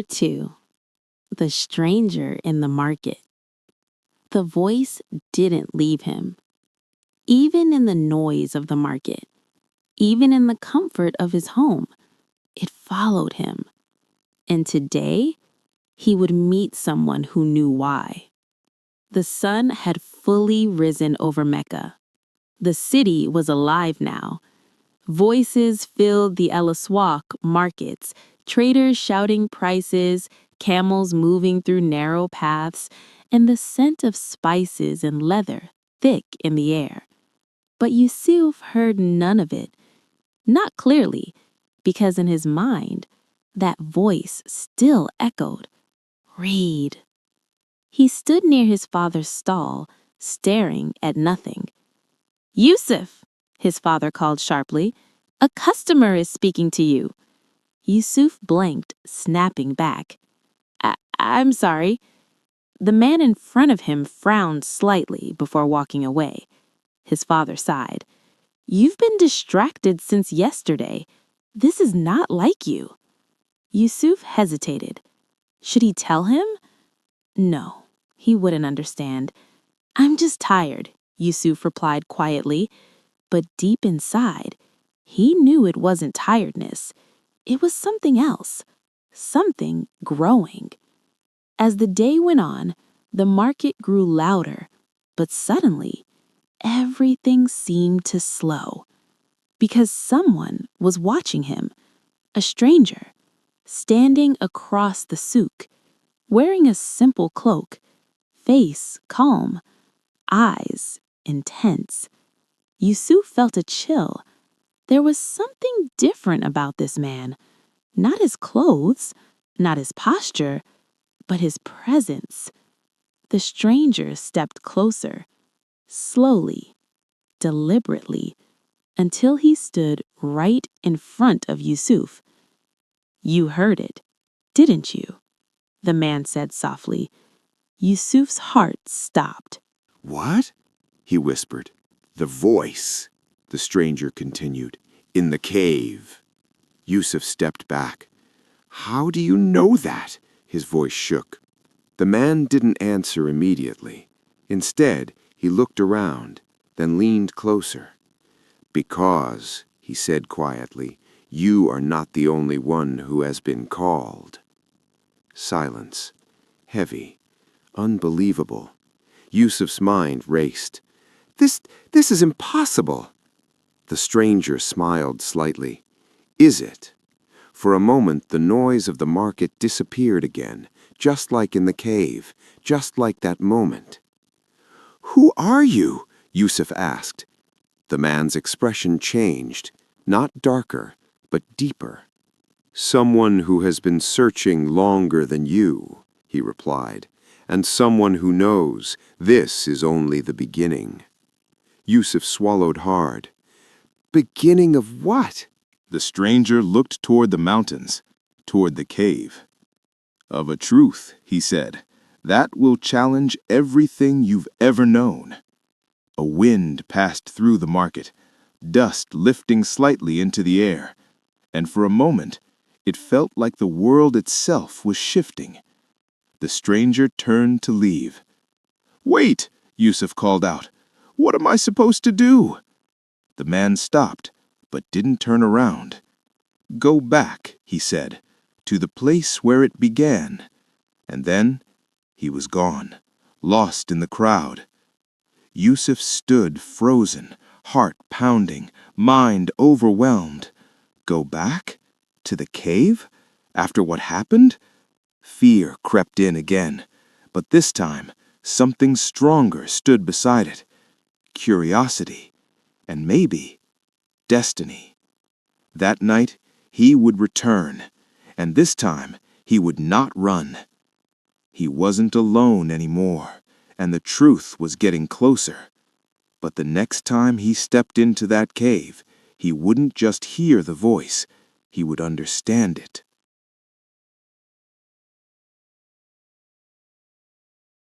2. The stranger in the market. The voice didn't leave him. Even in the noise of the market, even in the comfort of his home, it followed him. And today, he would meet someone who knew why. The sun had fully risen over Mecca. The city was alive now. Voices filled the El Aswaq markets, traders shouting prices, camels moving through narrow paths, and the scent of spices and leather thick in the air. But Yusuf heard none of it, not clearly, because in his mind, that voice still echoed, "Read." He stood near his father's stall, staring at nothing. "Yusuf," his father called sharply, "a customer is speaking to you." Yusuf blanked, snapping back. I'm sorry." The man in front of him frowned slightly before walking away. His father sighed. "You've been distracted since yesterday. This is not like you." Yusuf hesitated. Should he tell him? No, he wouldn't understand. "I'm just tired," Yusuf replied quietly. But deep inside, he knew it wasn't tiredness. It was something else, something growing. As the day went on, the market grew louder, but suddenly, everything seemed to slow. Because someone was watching him, a stranger, standing across the souk, wearing a simple cloak, face calm, eyes intense. Yusuf felt a chill. There was something different about this man. Not his clothes, not his posture, but his presence. The stranger stepped closer, slowly, deliberately, until he stood right in front of Yusuf. "You heard it, didn't you?" the man said softly. Yusuf's heart stopped. "What?" he whispered. "The voice," the stranger continued, "in the cave." Yusuf stepped back. "How do you know that?" His voice shook. The man didn't answer immediately. Instead, he looked around, then leaned closer. "Because," he said quietly, "you are not the only one who has been called." Silence. Heavy. Unbelievable. Yusuf's mind raced. This is impossible." The stranger smiled slightly. "Is it?" For a moment, the noise of the market disappeared again, just like in the cave, just like that moment. "Who are you?" Yusuf asked. The man's expression changed, not darker, but deeper. "Someone who has been searching longer than you," he replied, "and someone who knows this is only the beginning." Yusuf swallowed hard. "Beginning of what?" The stranger looked toward the mountains, toward the cave. "Of a truth," he said, "that will challenge everything you've ever known." A wind passed through the market, dust lifting slightly into the air, and for a moment it felt like the world itself was shifting. The stranger turned to leave. "Wait!" Yusuf called out. "What am I supposed to do?" The man stopped, but didn't turn around. "Go back," he said, "to the place where it began." And then he was gone, lost in the crowd. Yusuf stood frozen, heart pounding, mind overwhelmed. Go back? To the cave? After what happened? Fear crept in again, but this time something stronger stood beside it. Curiosity, and maybe destiny. That night he would return, and this time he would not run. He wasn't alone anymore, and the truth was getting closer. But the next time he stepped into that cave, he wouldn't just hear the voice, he would understand it.